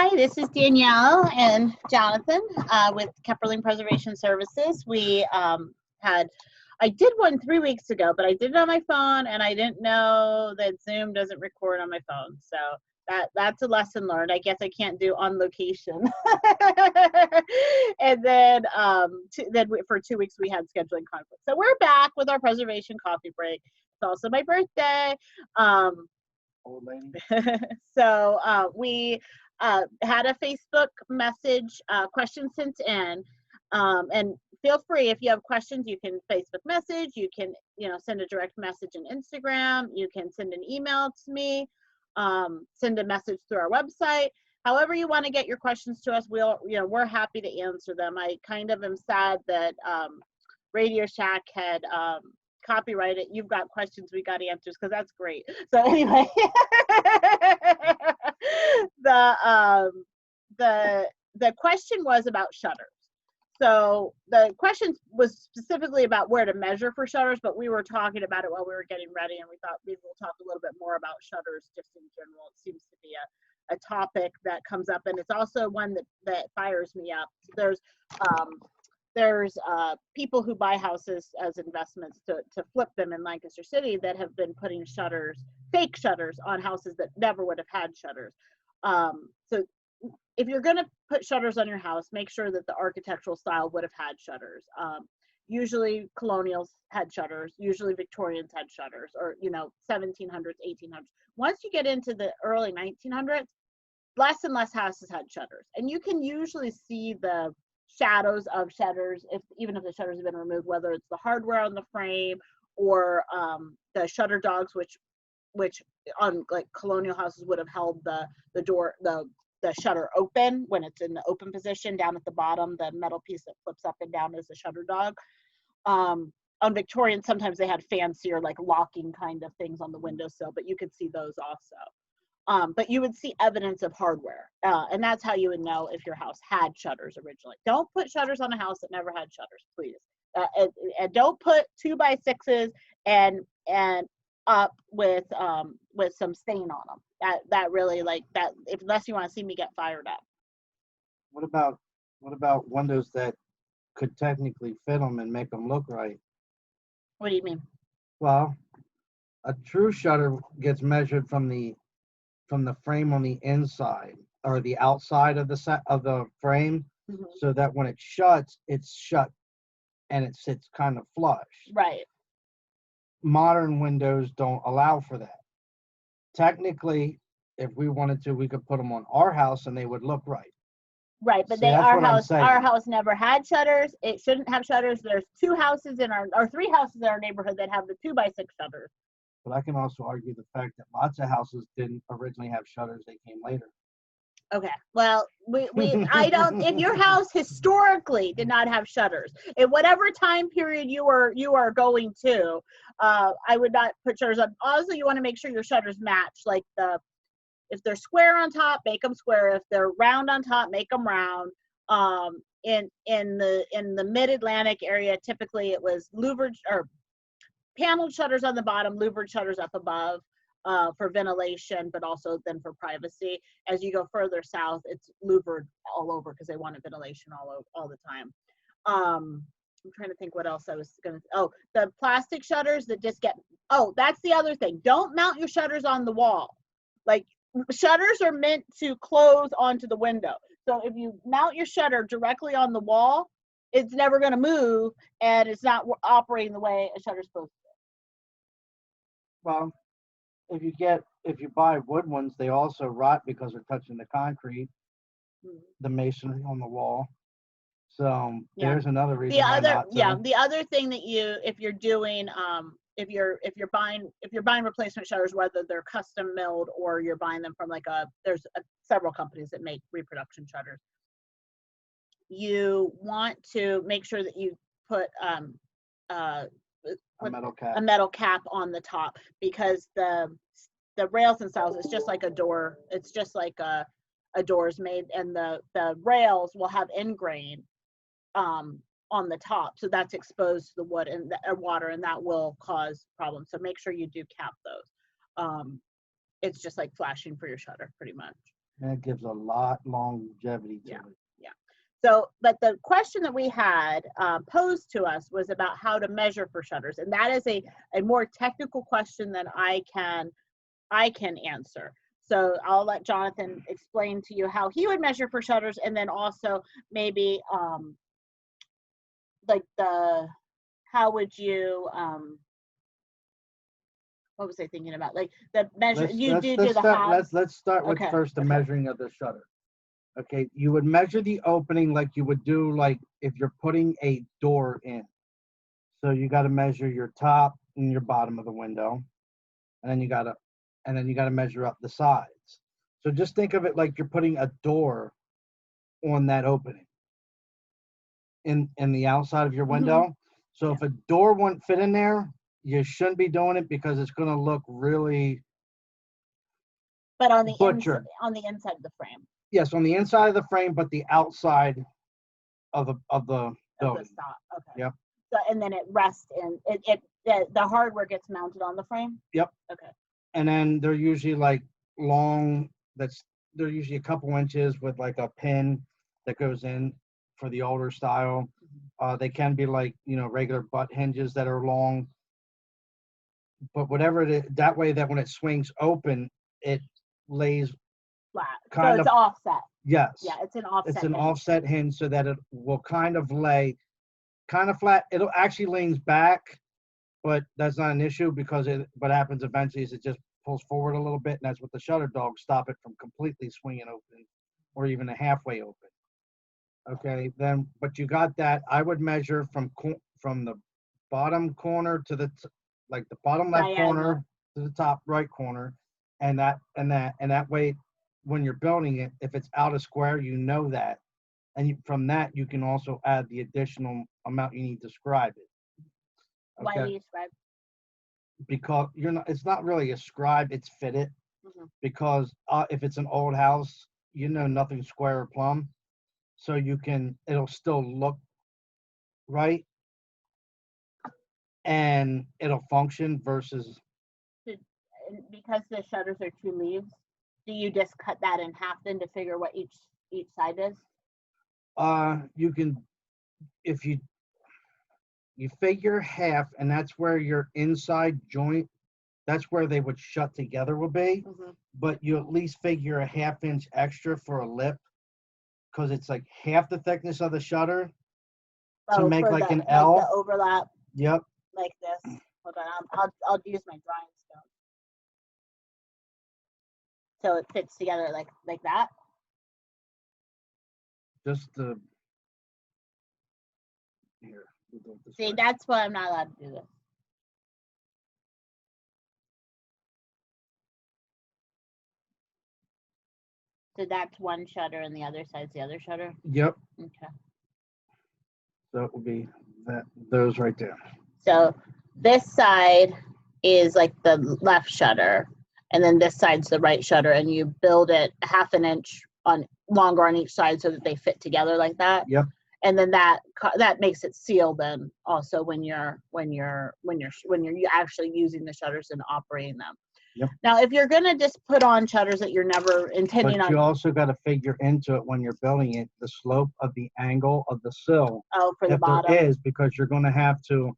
Hi, this is Danielle and Jonathan with Kepperling Preservation Services. I did one 3 weeks ago, but I did it on my phone and I didn't know that Zoom doesn't record on my phone. So that's a lesson learned. I guess I can't do on location. And then, for 2 weeks we had scheduling conflicts. So we're back with our preservation coffee break. It's also my birthday. Old lady. So we had a Facebook message question sent in, and feel free, if you have questions, you can Facebook message, you can send a direct message on Instagram, you can send an email to me, send a message through our website. However you want to get your questions to us, we're happy to answer them. I kind of am sad that Radio Shack had copyrighted "You've got questions, we got answers," because that's great. So anyway, the question was about shutters. So the question was specifically about where to measure for shutters, but we were talking about it while we were getting ready, and we thought maybe we'll talk a little bit more about shutters just in general. It seems to be a topic that comes up, and it's also one that fires me up. There's people who buy houses as investments to flip them in Lancaster City that have been putting fake shutters on houses that never would have had shutters. So if you're going to put shutters on your house, make sure that the architectural style would have had shutters. Usually colonials had shutters, usually Victorians had shutters, or 1700s, 1800s. Once you get into the early 1900s, less and less houses had shutters, and you can usually see the shadows of shutters even if the shutters have been removed, whether it's the hardware on the frame or the shutter dogs, which on like colonial houses would have held the door, the shutter open when it's in the open position. Down at the bottom, the metal piece that flips up and down is the shutter dog. On Victorian, sometimes they had fancier like locking kind of things on the windowsill, but you could see those also. But you would see evidence of hardware, and that's how you would know if your house had shutters originally. Don't put shutters on a house that never had shutters, please. And don't put 2x6s and up with some stain on them. That really, like that, unless you want to see me get fired up. What about windows that could technically fit them and make them look right? What do you mean? Well, a true shutter gets measured from the frame on the inside or the outside of the frame, Mm-hmm. so that when it shuts, it's shut and it sits kind of flush. Right. Modern windows don't allow for that. Technically, if we wanted to, we could put them on our house and they would look right. Right, but See, our house never had shutters. It shouldn't have shutters. There's 2 houses or 3 houses in our neighborhood that have the 2x6 shutters. But I can also argue the fact that lots of houses didn't originally have shutters; they came later. Okay, well, if your house historically did not have shutters, in whatever time period you are going to, I would not put shutters up. Also, you want to make sure your shutters match. Like if they're square on top, make them square. If they're round on top, make them round. In the Mid-Atlantic area, typically it was louvered or paneled shutters on the bottom, louvered shutters up above. For ventilation, but also then for privacy. As you go further south, it's louvered all over because they wanted ventilation all the time. I'm trying to think what else I was going to. The plastic shutters that just get. That's the other thing. Don't mount your shutters on the wall. Like, shutters are meant to close onto the window. So if you mount your shutter directly on the wall, it's never going to move, and it's not operating the way a shutter's supposed to. Well, if you buy wood ones, they also rot because they're touching the concrete, the masonry on the wall. So there's another reason. The other thing that if you're doing, if you're buying replacement shutters, whether they're custom milled or you're buying them from there's several companies that make reproduction shutters. You want to make sure that you put a metal cap on the top, because the rails themselves, it's just like a door. It's just like a door's made, and the rails will have ingrain on the top, so that's exposed to the wood and the water, and that will cause problems. So make sure you do cap those. It's just like flashing for your shutter, pretty much. And it gives a lot longevity to Yeah. it. Yeah. So, but the question that we had posed to us was about how to measure for shutters, and that is a more technical question than I can answer. So I'll let Jonathan explain to you how he would measure for shutters, and then also maybe like how would you what was I thinking about? Like the measure Let's start with Okay. first the Okay. measuring of the shutter. Okay, you would measure the opening like you would do like if you're putting a door in. So you got to measure your top and your bottom of the window, and then you got to measure up the sides. So just think of it like you're putting a door on that opening in the outside of your window. So if a door won't fit in there, you shouldn't be doing it because it's going to look really But on the butchered. on the inside of the frame. Yes, on the inside of the frame, but the outside of the building. Okay. Yep. So, and then it rests in the hardware gets mounted on the frame. Yep. Okay. And then they're usually like long. They're usually a couple inches with like a pin that goes in for the older style. They can be like regular butt hinges that are long. But whatever it is, that way that when it swings open, it lays flat. Kind so it's of offset. yes. Yeah, it's an offset. It's an hinge. offset hinge so that it will kind of lay kind of flat. It'll actually leans back, but that's not an issue because what happens eventually is it just pulls forward a little bit, and that's what the shutter dogs stop it from completely swinging open or even a halfway open. Okay, then, but you got that. I would measure from the bottom corner to the like the bottom left corner to the top right corner, and that way, when you're building it, if it's out of square, you know that, and from that you can also add the additional amount you need to scribe it. Okay? Why do you scribe? Because it's not really a scribe, it's fitted. Because if it's an old house, nothing square or plumb, so it'll still look right and it'll function versus. Because the shutters are 2 leaves, do you just cut that in half then to figure what each side is? You can, if you figure half, and that's where your inside joint, that's where they would shut together will be. But you at least figure a 1/2 inch extra for a lip, because it's like half the thickness of the shutter to make like an L. Like the overlap. Yep. Like this. Hold on, I'll use my drawing stone. So it fits together like that. Just here. See, that's why I'm not allowed to do this. So that's one shutter and the other side's the other shutter? Yep. Okay. So it will be those right there. So this side is like the left shutter, and then this side's the right shutter, and you build it 1/2 inch longer on each side so that they fit together like that. Yep. And then that makes it seal then also when you're actually using the shutters and operating them. Yep. Now, if you're gonna just put on shutters that you're never intending on, you also got to figure into it when you're building it the slope of the angle of the sill. Oh, for the bottom. There is, because you're going to have to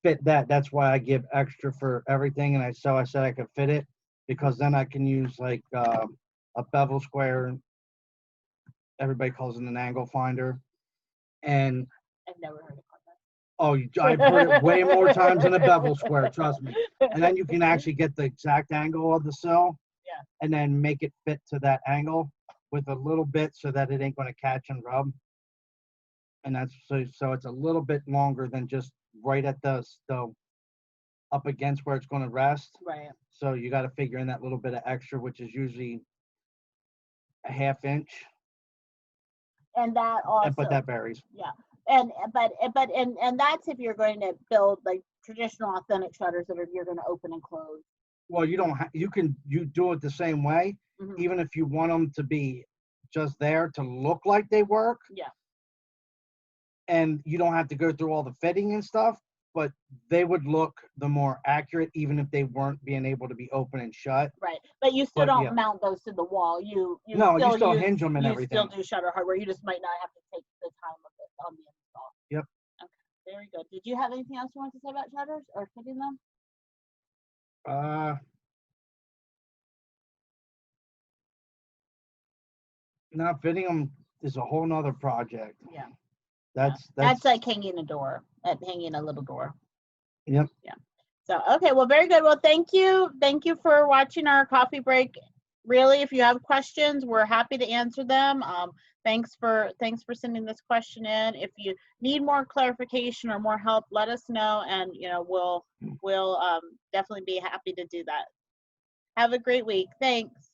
fit that. That's why I give extra for everything, and I said I could fit it, because then I can use like a bevel square. Everybody calls it an angle finder, and I've never heard it called that. Oh, I've heard it way more times than a bevel square, trust me. And then you can actually get the exact angle of the sill, and then make it fit to that angle with a little bit so that it ain't going to catch and rub. And that's so it's a little bit longer than just right at the up against where it's going to rest. Right. So you got to figure in that little bit of extra, which is usually a 1/2 inch. And that also. But that varies. Yeah. And that's if you're going to build like traditional authentic shutters that you're going to open and close. Well, you don't you do it the same way, even if you want them to be just there to look like they work. Yeah. And you don't have to go through all the fitting and stuff, but they would look the more accurate, even if they weren't being able to be open and shut. Right, but you still But, don't yeah. mount those to the wall. No, you still use, hinge 'em and you everything. still do shutter hardware. You just might not have to take the time of it on the install. Yep. Okay, very good. Did you have anything else you want to say about shutters or fitting them? Not fitting them is a whole nother project. Yeah. That's like hanging a door, hanging a little door. Yep. Yeah. So, okay, well, very good. Well, thank you. Thank you for watching our coffee break. Really, if you have questions, we're happy to answer them. Thanks for sending this question in. If you need more clarification or more help, let us know, and we'll definitely be happy to do that. Have a great week. Thanks.